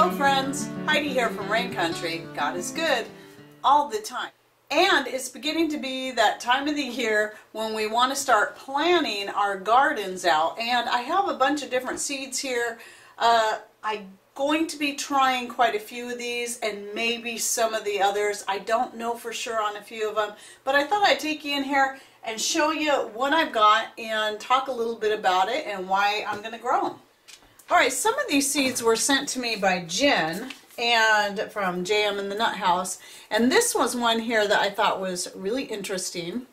Hello friends, Heidi here from Rain Country. God is good all the time. And it's beginning to be that time of the year when we want to start planning our gardens out. And I have a bunch of different seeds here. I'm going to be trying quite a few of these and maybe some of the others. I don't know for sure on a few of them, but I thought I'd take you in here and show you what I've got and talk a little bit about it and why I'm going to grow them. Alright, some of these seeds were sent to me by Jen and from JM in the Nut House, and this was one here that I thought was really interesting.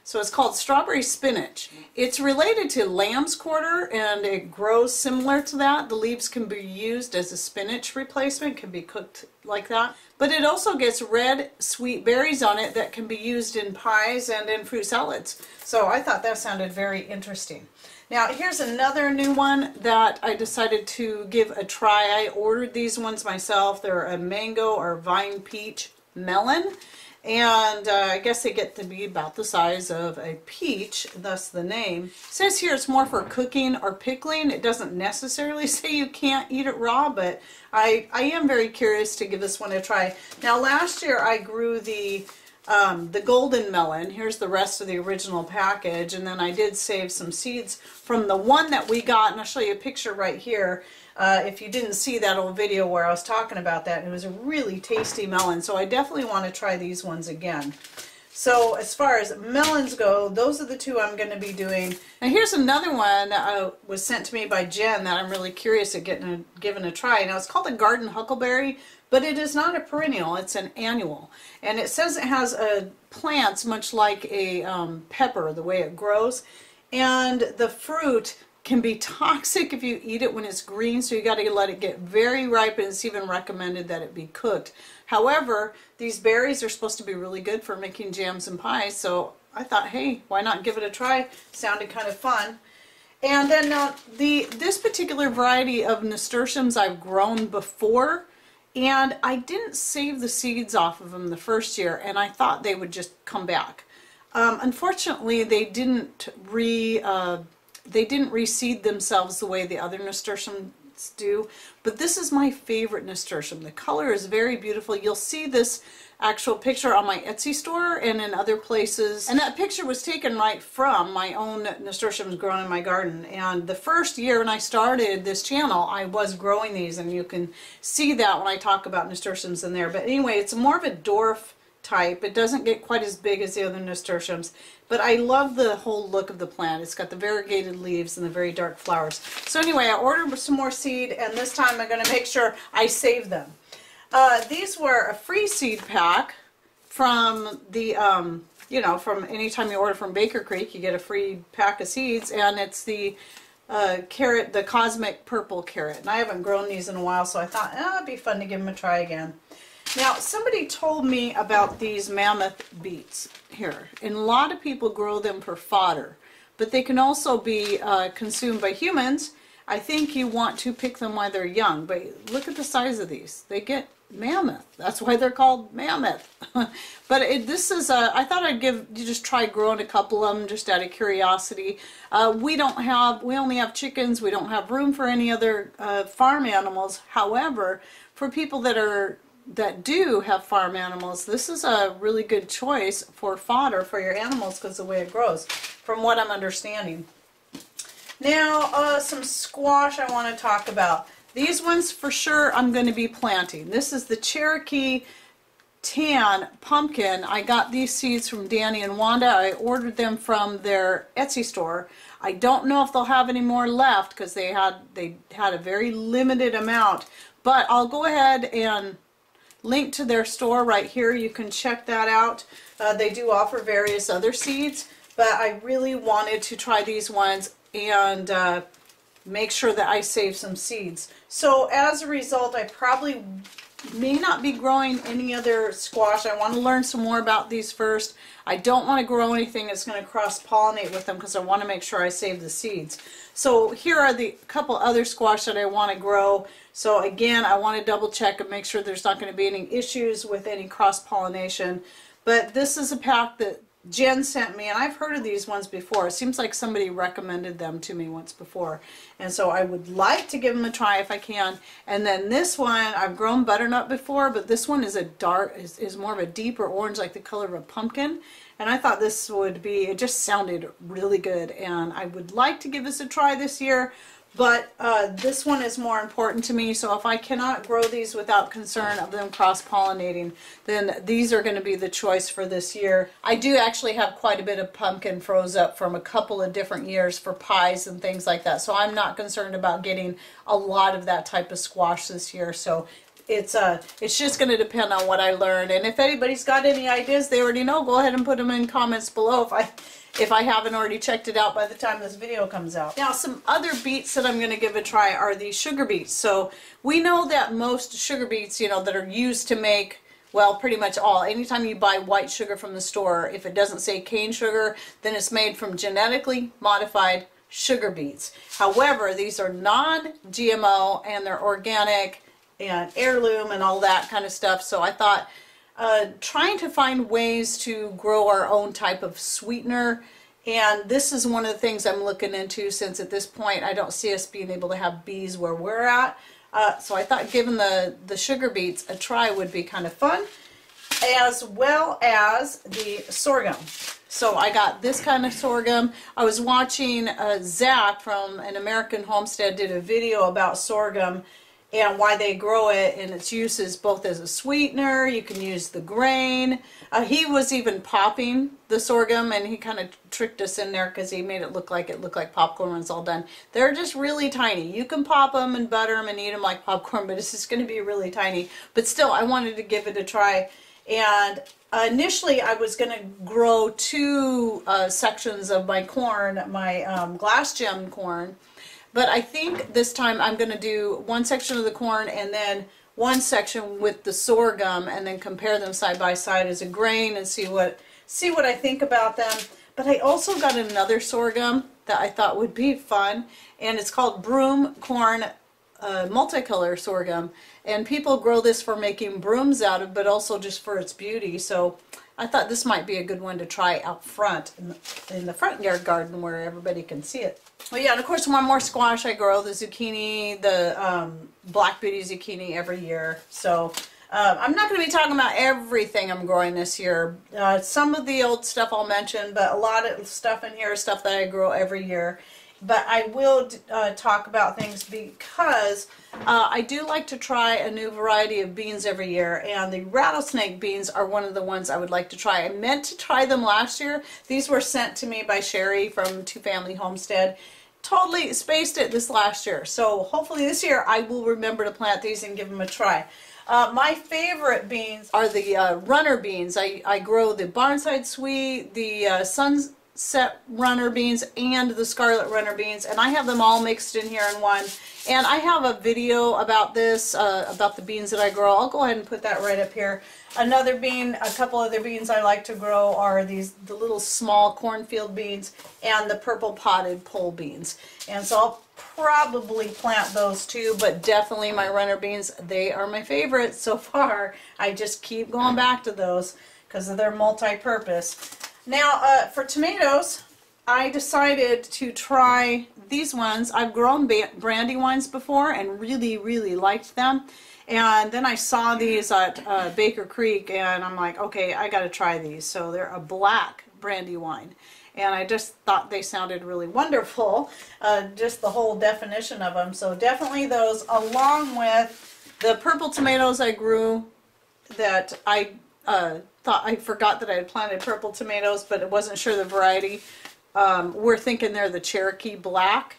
So it's called strawberry spinach. It's related to lamb's quarter and it grows similar to that. The leaves can be used as a spinach replacement, can be cooked like that. But it also gets red sweet berries on it that can be used in pies and in fruit salads. So I thought that sounded very interesting. Now here's another new one that I decided to give a try. I ordered these ones myself. They're a mango or vine peach melon. And I guess they get to be about the size of a peach, thus the name. It says here it's more for cooking or pickling. It doesn't necessarily say you can't eat it raw, but I am very curious to give this one a try. Now last year I grew the golden melon. Here's the rest of the original package, and then I did save some seeds from the one that we got, and I'll show you a picture right here. If you didn't see that old video where I was talking about that, it was a really tasty melon, so I definitely want to try these ones again. So as far as melons go, those are the two I'm going to be doing. Now here's another one that was sent to me by Jen that I'm really curious at giving a try. Now it's called a garden huckleberry, but it is not a perennial, it's an annual. And it says it has plants much like a pepper, the way it grows. And the fruit can be toxic if you eat it when it's green, so you got to let it get very ripe, and it's even recommended that it be cooked. However, these berries are supposed to be really good for making jams and pies, so I thought, hey, why not give it a try? Sounded kind of fun. And then this particular variety of nasturtiums I've grown before, and I didn't save the seeds off of them the first year, and I thought they would just come back. Unfortunately, they didn't reseed themselves the way the other nasturtiums do, but this is my favorite nasturtium. The color is very beautiful. You'll see this actual picture on my Etsy store and in other places, and that picture was taken right from my own nasturtiums grown in my garden. And the first year when I started this channel, I was growing these, and you can see that when I talk about nasturtiums in there. But anyway, it's more of a dwarf type. It doesn't get quite as big as the other nasturtiums, but I love the whole look of the plant. It's got the variegated leaves and the very dark flowers. So anyway, I ordered some more seed, and this time I'm going to make sure I save them. These were a free seed pack from the, from anytime you order from Baker Creek, you get a free pack of seeds, and it's the carrot, the cosmic purple carrot. And I haven't grown these in a while, so I thought, it'd be fun to give them a try again. Now, somebody told me about these mammoth beets here, and a lot of people grow them for fodder, but they can also be consumed by humans. I think you want to pick them while they're young, but look at the size of these. They get mammoth. That's why they're called mammoth. But this is, I thought I'd just try growing a couple of them just out of curiosity. We only have chickens. We don't have room for any other farm animals. However, for people that do have farm animals, this is a really good choice for fodder for your animals because of the way it grows, from what I'm understanding. Now, some squash I want to talk about. These ones for sure I'm going to be planting. This is the Cherokee Tan Pumpkin. I got these seeds from Danny and Wanda. I ordered them from their Etsy store. I don't know if they'll have any more left because they had a very limited amount, but I'll go ahead and link to their store right here. You can check that out. They do offer various other seeds, but I really wanted to try these ones and make sure that I save some seeds. So as a result, I probably may not be growing any other squash. I want to learn some more about these first. I don't want to grow anything that's going to cross-pollinate with them because I want to make sure I save the seeds. So here are the couple other squash that I want to grow. So again, I want to double check and make sure there's not going to be any issues with any cross-pollination. But this is a pack that Jen sent me, and I've heard of these ones before. It seems like somebody recommended them to me once before. And so I would like to give them a try if I can. And then this one, I've grown butternut before, but this one is is more of a deeper orange, like the color of a pumpkin. And I thought this would be, it just sounded really good. And I would like to give this a try this year. But this one is more important to me, so if I cannot grow these without concern of them cross-pollinating, then these are going to be the choice for this year. I do actually have quite a bit of pumpkin froze up from a couple of different years for pies and things like that, so I'm not concerned about getting a lot of that type of squash this year. So it's just going to depend on what I learned. And if anybody's got any ideas they already know, go ahead and put them in comments below if I haven't already checked it out by the time this video comes out. Now, some other beets that I'm going to give a try are the sugar beets. So we know that most sugar beets, you know, that are used to make, well, pretty much all. Anytime you buy white sugar from the store, if it doesn't say cane sugar, then it's made from genetically modified sugar beets. However, these are non-GMO and they're organic and heirloom and all that kind of stuff. So I thought trying to find ways to grow our own type of sweetener, and this is one of the things I'm looking into, since at this point I don't see us being able to have bees where we're at. So I thought giving the sugar beets a try would be kind of fun, as well as the sorghum. So I got this kind of sorghum. I was watching Zach from An American Homestead did a video about sorghum and why they grow it, and its uses both as a sweetener. You can use the grain. He was even popping the sorghum, and he kind of tricked us in there because he made it look like popcorn when it's all done. They're just really tiny. You can pop them and butter them and eat them like popcorn, but it's just going to be really tiny. But still, I wanted to give it a try. And initially, I was going to grow two sections of my corn, my glass gem corn. But I think this time I'm going to do one section of the corn and then one section with the sorghum, and then compare them side by side as a grain and see what I think about them. But I also got another sorghum that I thought would be fun, and it's called broom corn multicolor sorghum. And people grow this for making brooms out of, but also just for its beauty. So I thought this might be a good one to try out front in the front yard garden where everybody can see it. Well, yeah, and of course one more squash I grow, the zucchini, the black beauty zucchini every year. So I'm not going to be talking about everything I'm growing this year. Some of the old stuff I'll mention, but a lot of stuff in here is stuff that I grow every year. But I will talk about things because I do like to try a new variety of beans every year, and the rattlesnake beans are one of the ones I would like to try. I meant to try them last year. These were sent to me by Sherry from Two Family Homestead. Totally spaced it this last year, so hopefully this year I will remember to plant these and give them a try. My favorite beans are the runner beans. I grow the Barnside Sweet, the Sunset runner beans, and the Scarlet runner beans, and I have them all mixed in here in one. And I have a video about this, about the beans that I grow. I'll go ahead and put that right up here. Another bean, a couple other beans I like to grow are the little small cornfield beans and the purple potted pole beans. And so I'll probably plant those too, but definitely my runner beans, they are my favorite so far. I just keep going back to those because of their multi-purpose. Now, for tomatoes, I decided to try these ones. I've grown brandywines before and really, really liked them. And then I saw these at Baker Creek, and I'm like, okay, I got to try these. So they're a black brandywine. And I just thought they sounded really wonderful, just the whole definition of them. So definitely those, along with the purple tomatoes I grew that I I forgot that I had planted purple tomatoes, but I wasn't sure the variety. We're thinking they're the Cherokee Black.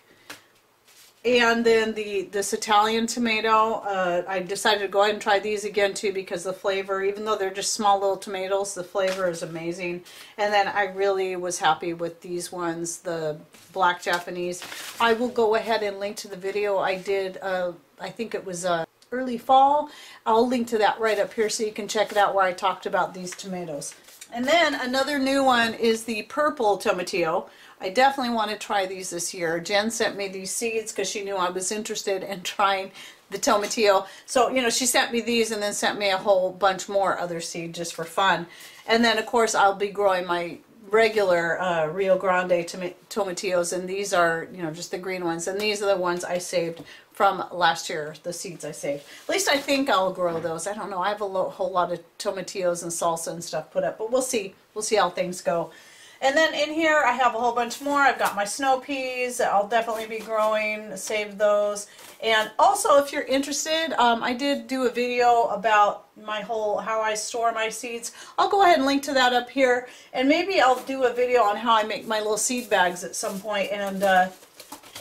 And then this Italian tomato, I decided to go ahead and try these again too, because the flavor, even though they're just small little tomatoes, the flavor is amazing. And then I really was happy with these ones, the Black Japanese. I will go ahead and link to the video I did, I think it was early fall. I'll link to that right up here so you can check it out where I talked about these tomatoes. And then another new one is the purple tomatillo. I definitely want to try these this year. Jen sent me these seeds because she knew I was interested in trying the tomatillo. So, you know, she sent me these and then sent me a whole bunch more other seeds just for fun. And then, of course, I'll be growing my regular Rio Grande tomatillos, and these are, you know, just the green ones, and these are the ones I saved from last year, the seeds I saved. At least I think I'll grow those. I don't know. I have a whole lot of tomatillos and salsa and stuff put up, but we'll see. We'll see how things go. And then in here I have a whole bunch more. I've got my snow peas. I'll definitely be growing. Save those. And also, if you're interested, I did do a video about my whole how I store my seeds. I'll go ahead and link to that up here. And maybe I'll do a video on how I make my little seed bags at some point,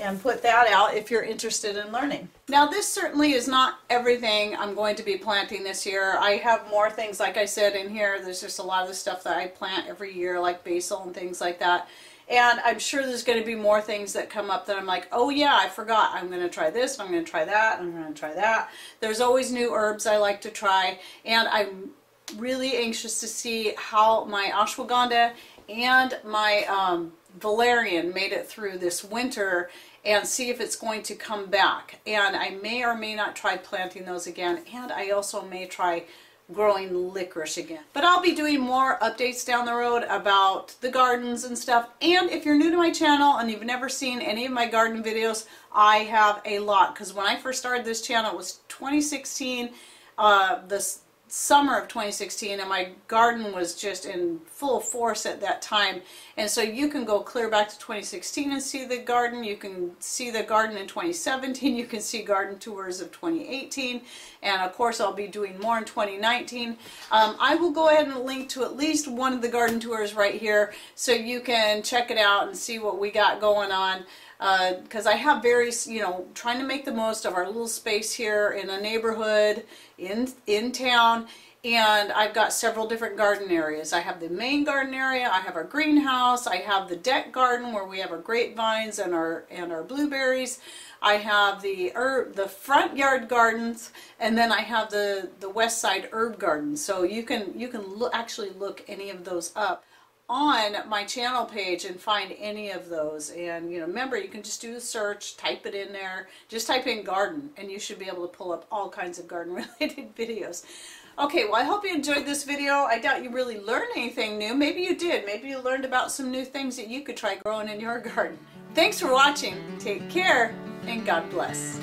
and put that out if you're interested in learning. Now, this certainly is not everything I'm going to be planting this year. I have more things, like I said, in here. There's just a lot of the stuff that I plant every year, like basil and things like that. And I'm sure there's going to be more things that come up that I'm like, oh yeah, I forgot. I'm going to try this, I'm going to try that, I'm going to try that. There's always new herbs I like to try, and I'm really anxious to see how my ashwagandha and my valerian made it through this winter, and see if it's going to come back. And I may or may not try planting those again, and I also may try growing licorice again. But I'll be doing more updates down the road about the gardens and stuff. And if you're new to my channel and you've never seen any of my garden videos, I have a lot, because when I first started this channel it was 2016, the summer of 2016, and my garden was just in full force at that time. And so you can go clear back to 2016 and see the garden. You can see the garden in 2017. You can see garden tours of 2018, and of course I'll be doing more in 2019. I will go ahead and link to at least one of the garden tours right here, so you can check it out and see what we got going on. Because I have various, you know, trying to make the most of our little space here in a neighborhood, in town, and I've got several different garden areas. I have the main garden area, I have our greenhouse, I have the deck garden where we have our grapevines and our blueberries. I have the front yard gardens, and then I have the west side herb garden. So you can actually look any of those up on my channel page and find any of those. And you know, remember, you can just do a search, type it in there, just type in garden, and you should be able to pull up all kinds of garden related videos. Okay, well, I hope you enjoyed this video. I doubt you really learned anything new. Maybe you did. Maybe you learned about some new things that you could try growing in your garden. Thanks for watching. Take care, and God bless.